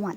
1।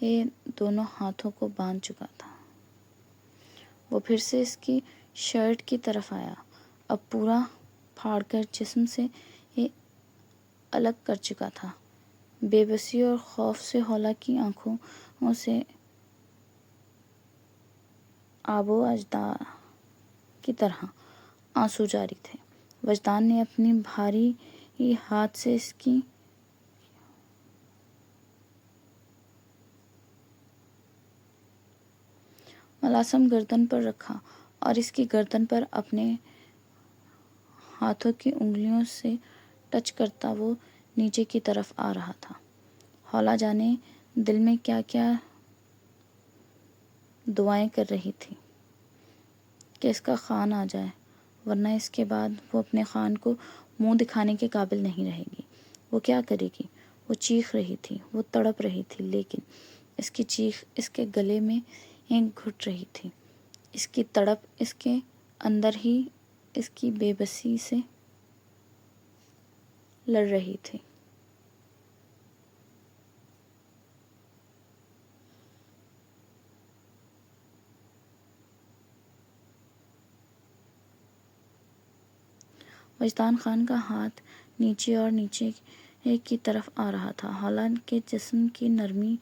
یہ دونوں ہاتھوں کو باندھ چکا تھا۔ وہ پھر سے اس کی شرٹ کی طرف آیا، اب پورا پھاڑ کر جسم سے یہ الگ کر چکا تھا۔ بے بسی اور خوف سے حولا کی آنکھوں سے آب و اجداد کی طرح آنسو جاری تھے۔ وجدان نے اپنی بھاری ہاتھ سے اس کی ملاسم گردن پر رکھا اور اس کی گردن پر اپنے ہاتھوں کی انگلیوں سے ٹچ کرتا وہ نیچے کی طرف آ رہا تھا۔ حولا جانے دل میں کیا کیا دعائیں کر رہی تھی کہ اس کا خان آ جائے، ورنہ اس کے بعد وہ اپنے خان کو منہ دکھانے کے قابل نہیں رہے گی۔ وہ کیا کرے گی؟ وہ چیخ رہی تھی، وہ تڑپ رہی تھی، لیکن اس کی چیخ اس کے گلے میں گھٹ رہی تھی۔ اس کی تڑپ اس کے اندر ہی اس کی بے بسی سے لڑ رہی تھی۔ وجدان خان کا ہاتھ نیچے اور نیچے کی طرف آ رہا تھا۔ حولا کے جسم کی نرمی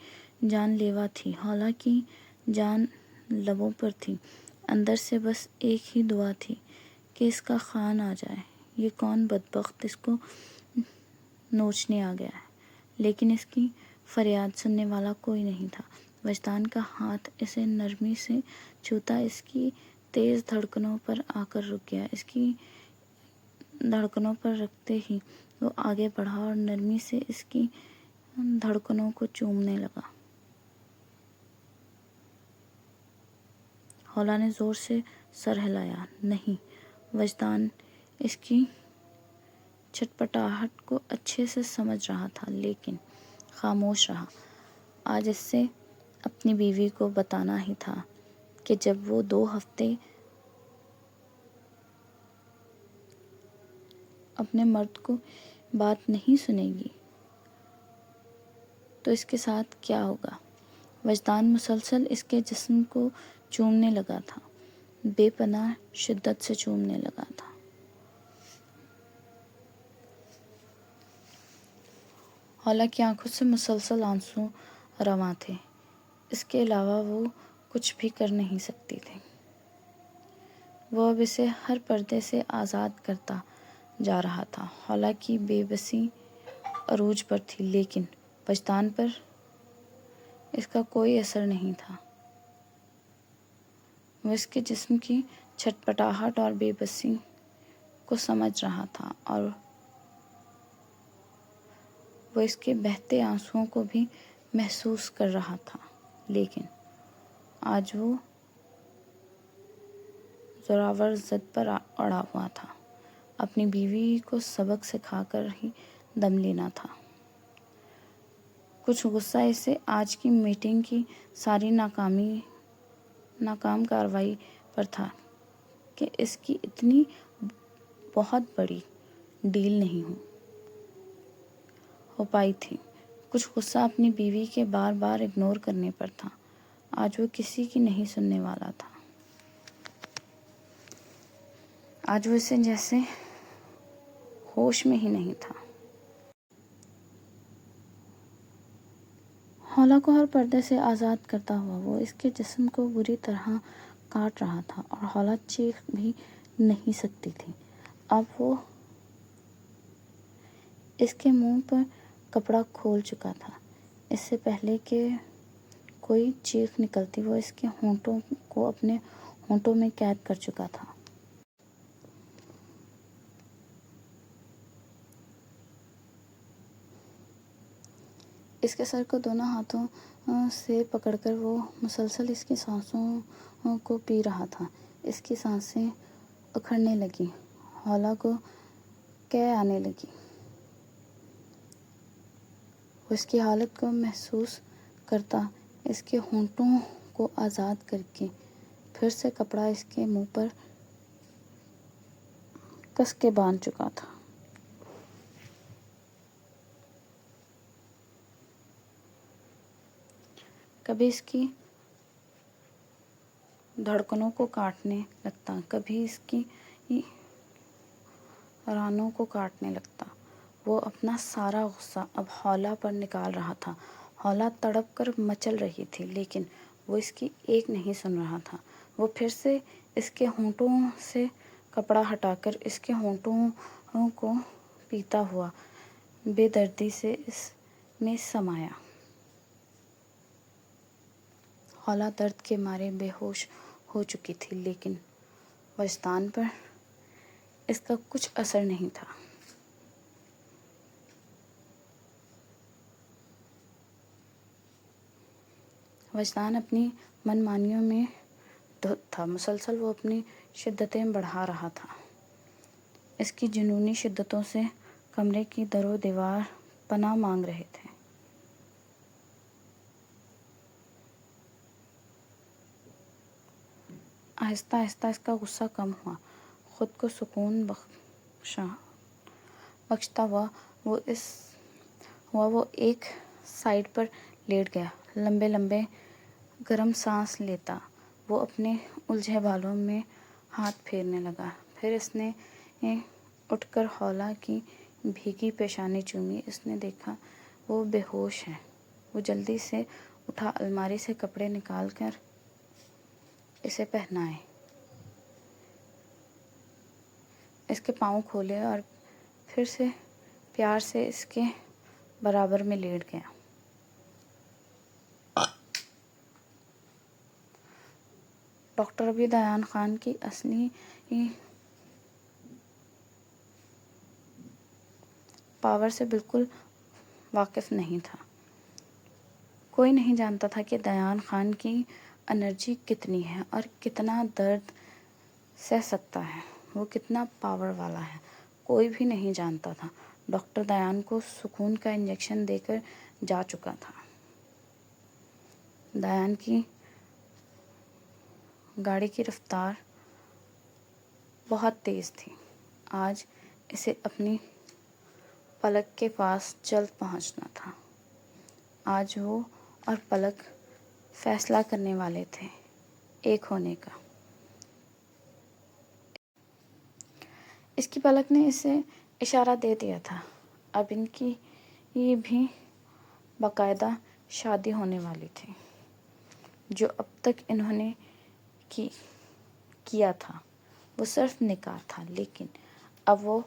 جان لیوا تھی۔ حولا کی جان لبوں پر تھی۔ اندر سے بس ایک ہی دعا تھی کہ اس کا خان آ جائے۔ یہ کون بدبخت اس کو نوچنے آ گیا ہے؟ لیکن اس کی فریاد سننے والا کوئی نہیں تھا۔ وجدان کا ہاتھ اسے نرمی سے چھوتا اس کی تیز دھڑکنوں پر آ کر رک گیا۔ اس کی دھڑکنوں پر رکتے ہی وہ آگے بڑھا اور نرمی سے اس کی دھڑکنوں کو چومنے لگا۔ حولا نے زور سے سر ہلایا۔ نہیں۔ وجدان اس کی چھٹپٹاہٹ کو اچھے سے سمجھ رہا تھا، لیکن خاموش رہا۔ آج اس سے اپنی بیوی کو بتانا ہی تھا کہ جب وہ 2 ہفتے اپنے مرد کو بات نہیں سنے گی تو اس کے ساتھ کیا ہوگا؟ وجدان مسلسل اس کے جسم کو چومنے لگا تھا، بے پناہ شدت سے چومنے لگا تھا۔ حولا کی آنکھوں سے مسلسل آنسو رواں تھے۔ اس کے علاوہ وہ کچھ بھی کر نہیں سکتی تھی۔ وہ اب اسے ہر پردے سے آزاد کرتا جا رہا تھا۔ حولا کی بے بسی عروج پر تھی، لیکن وجدان پر اس کا کوئی اثر نہیں تھا۔ وہ اس کے جسم کی چھٹپٹاہٹ اور بے بسی کو سمجھ رہا تھا اور وہ اس کے بہتے آنسوؤں کو بھی محسوس کر رہا تھا، لیکن آج وہ زوراور ضد پر اڑا ہوا تھا۔ اپنی بیوی کو سبق سکھا کر ہی دم لینا تھا۔ کچھ غصہ اسے آج کی میٹنگ کی ساری ناکام کارروائی پر تھا کہ اس کی اتنی بہت بڑی ڈیل نہیں ہو پائی تھی۔ کچھ غصہ اپنی بیوی کے بار بار اگنور کرنے پر تھا۔ آج وہ کسی کی نہیں سننے والا تھا۔ آج وہ اسے جیسے ہوش میں ہی نہیں تھا۔ حولا کو ہر پردے سے آزاد کرتا ہوا وہ اس کے جسم کو بری طرح کاٹ رہا تھا اور حولا چیخ بھی نہیں سکتی تھی۔ اب وہ اس کے منہ پر کپڑا کھول چکا تھا۔ اس سے پہلے کہ کوئی چیخ نکلتی وہ اس کے ہونٹوں کو اپنے ہونٹوں میں قید کر چکا تھا۔ اس کے سر کو دونوں ہاتھوں سے پکڑ کر وہ مسلسل اس کی سانسوں کو پی رہا تھا۔ اس کی سانسیں اکھڑنے لگیں۔ حولا کو قے آنے لگی۔ وہ اس کی حالت کو محسوس کرتا اس کے ہونٹوں کو آزاد کر کے پھر سے کپڑا اس کے منہ پر کس کے باندھ چکا تھا۔ کبھی اس کی دھڑکنوں کو کاٹنے لگتا، کبھی اس کی رانوں کو کاٹنے لگتا۔ وہ اپنا سارا غصہ اب حولا پر نکال رہا تھا۔ حولا تڑپ کر مچل رہی تھی، لیکن وہ اس کی ایک نہیں سن رہا تھا۔ وہ پھر سے اس کے ہونٹوں سے کپڑا ہٹا کر اس کے ہونٹوں کو پیتا ہوا بے دردی سے اس میں سمایا۔ حولا درد کے مارے بے ہوش ہو چکی تھی، لیکن وجدان پر اس کا کچھ اثر نہیں تھا۔ وجدان اپنی من مانیوں میں دھت تھا، مسلسل وہ اپنی شدتیں بڑھا رہا تھا۔ اس کی جنونی شدتوں سے کمرے کی در و دیوار پناہ مانگ رہے تھے۔ آہستہ آہستہ اس کا غصہ کم ہوا، خود کو سکون بخشتا ہوا وہ ایک سائیڈ پر لیٹ گیا، لمبے لمبے گرم سانس لیتا۔ وہ اپنے الجھے بالوں میں ہاتھ پھیرنے لگا۔ پھر اس نے اٹھ کر حولا کی بھیگی پیشانی چومی۔ اس نے دیکھا وہ بے ہوش ہے۔ وہ جلدی سے اٹھا، الماری سے کپڑے نکال کر اسے پہنائے، اس کے پاؤں کھولے اور پھر سے پیار سے اس کے برابر میں لیٹ گیا۔ ڈاکٹر ابھی دیان خان کی اصلی پاور سے بالکل واقف نہیں تھا۔ کوئی نہیں جانتا تھا کہ دیان خان کی انرجی کتنی ہے اور کتنا درد سہ سکتا ہے، وہ کتنا پاور والا ہے، کوئی بھی نہیں جانتا تھا۔ ڈاکٹر دیان کو سکون کا انجیکشن دے کر جا چکا تھا۔ دیان کی گاڑی کی رفتار بہت تیز تھی۔ آج اسے اپنی پلک کے پاس جلد پہنچنا تھا۔ آج وہ اور پلک فیصلہ کرنے والے تھے، ایک ہونے کا۔ اس کی پلک نے اسے اشارہ دے دیا تھا، اب ان کی بھی باقاعدہ شادی ہونے والی تھی۔ جو اب تک انہوں نے کیا تھا وہ صرف نکاح تھا، لیکن اب وہ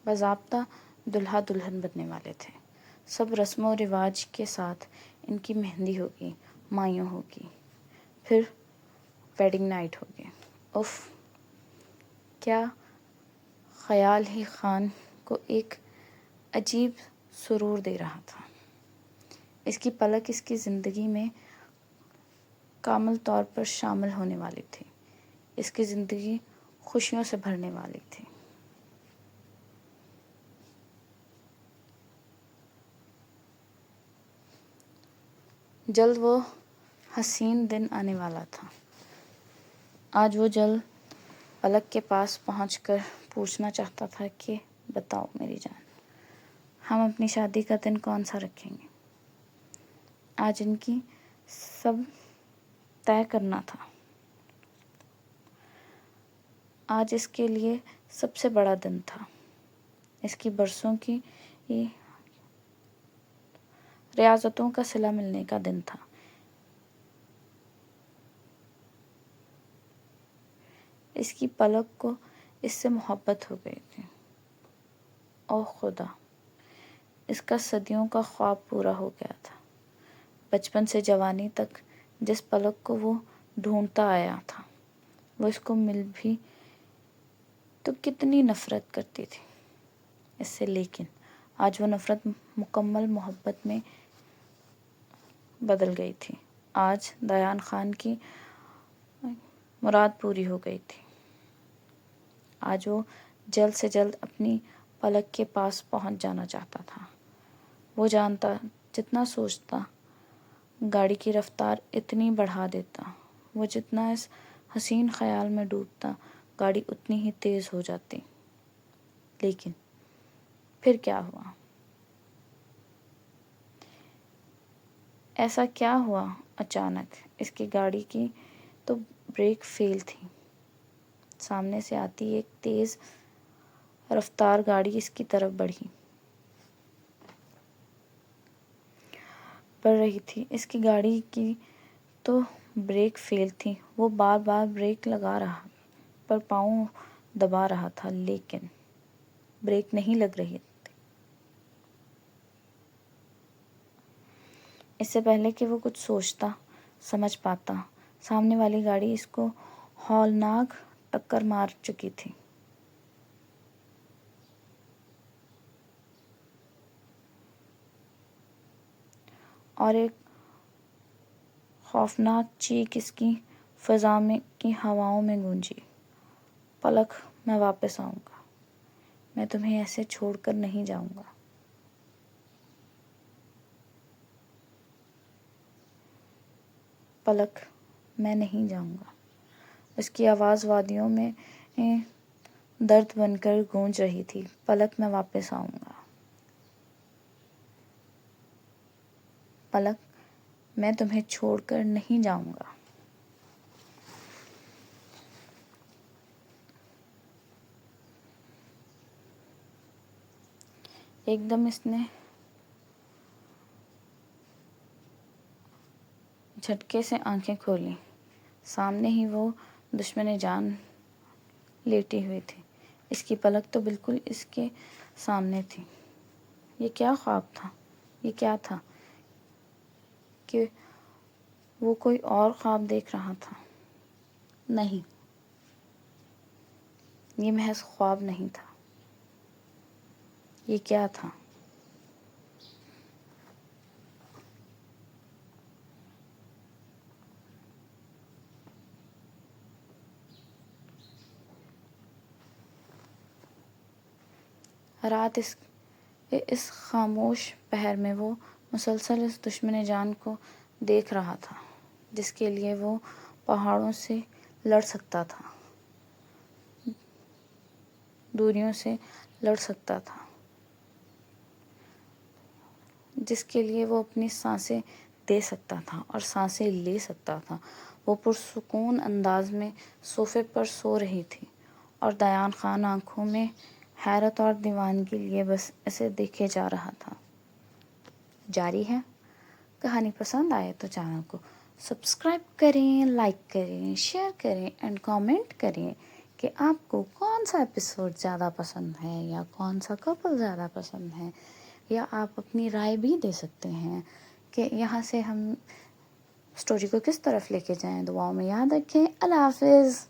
باضابطہ دولہا دلہن بننے والے تھے۔ سب رسم و رواج کے ساتھ ان کی مہندی ہوگی، مایوں ہوگی، پھر ویڈنگ نائٹ ہوگی۔ اف، کیا خیال ہی خان کو ایک عجیب سرور دے رہا تھا۔ اس کی پلک اس کی زندگی میں کامل طور پر شامل ہونے والی تھی، اس کی زندگی خوشیوں سے بھرنے والی تھی۔ جلد وہ حسین دن آنے والا تھا۔ آج وہ جلد پلک کے پاس پہنچ کر پوچھنا چاہتا تھا کہ بتاؤ میری جان، ہم اپنی شادی کا دن کون سا رکھیں گے؟ آج ان کی سب طے کرنا تھا۔ آج اس کے لیے سب سے بڑا دن تھا، اس کی برسوں کی ریاضتوں کا صلہ ملنے کا دن تھا۔ اس کی پلک کو اس سے محبت ہو گئی تھی۔ اوہ خدا، اس کا صدیوں کا خواب پورا ہو گیا تھا۔ بچپن سے جوانی تک جس پلک کو وہ ڈھونڈتا آیا تھا، وہ اس کو مل بھی تو کتنی نفرت کرتی تھی اس سے، لیکن آج وہ نفرت مکمل محبت میں بدل گئی تھی۔ آج دیان خان کی مراد پوری ہو گئی تھی۔ آج وہ جلد سے جلد اپنی پلک کے پاس پہنچ جانا چاہتا تھا۔ وہ جانتا، جتنا سوچتا گاڑی کی رفتار اتنی بڑھا دیتا، وہ جتنا اس حسین خیال میں ڈوبتا گاڑی اتنی ہی تیز ہو جاتی۔ لیکن پھر کیا ہوا؟ ایسا کیا ہوا اچانک؟ اس کی گاڑی کی تو بریک فیل تھی۔ سامنے سے آتی ایک تیز رفتار گاڑی اس کی طرف بڑھ رہی تھی۔ اس کی گاڑی کی تو بریک فیل تھی۔ وہ بار بار بریک لگا رہا پر پاؤں دبا رہا تھا، لیکن بریک نہیں لگ رہی تھی۔ اس سے پہلے کہ وہ کچھ سوچتا سمجھ پاتا، سامنے والی گاڑی اس کو ہولناک ٹکر مار چکی تھی۔ اور ایک خوفناک چیخ اس کی فضا کی ہواؤں میں گونجی۔ پلک، میں واپس آؤں گا۔ میں تمہیں ایسے چھوڑ کر نہیں جاؤں گا۔ پلک، میں نہیں جاؤں گا۔ اس کی آواز وادیوں میں درد بن کر گونج رہی تھی۔ پلک، میں واپس آؤں گا۔ پلک، میں تمہیں چھوڑ کر نہیں جاؤں گا۔ ایک دم اس نے جھٹکے سے آنکھیں کھولیں۔ سامنے ہی وہ دشمن جان لیٹی ہوئی تھی۔ اس کی پلک تو بالکل اس کے سامنے تھی۔ یہ کیا خواب تھا؟ یہ کیا تھا کہ وہ کوئی اور خواب دیکھ رہا تھا؟ نہیں، یہ محض خواب نہیں تھا۔ یہ کیا تھا؟ رات اس خاموش پہر میں وہ مسلسل اس دشمن جان کو دیکھ رہا تھا، جس کے لیے وہ پہاڑوں سے لڑ سکتا تھا، دوریوں سے لڑ سکتا تھا، جس کے لیے وہ اپنی سانسیں دے سکتا تھا اور سانسیں لے سکتا تھا۔ وہ پرسکون انداز میں صوفے پر سو رہی تھی اور دیان خان آنکھوں میں حیرت اور دیوانگی لیے بس اسے دیکھے جا رہا تھا۔ جاری ہے۔ کہانی پسند آئے تو چینل کو سبسکرائب کریں، لائک کریں، شیئر کریں اینڈ کامنٹ کریں کہ آپ کو کون سا ایپیسوڈ زیادہ پسند ہے یا کون سا کپل زیادہ پسند ہے، یا آپ اپنی رائے بھی دے سکتے ہیں کہ یہاں سے ہم اسٹوری کو کس طرف لے کے جائیں۔ دعاؤں میں یاد رکھیں۔ اللہ حافظ۔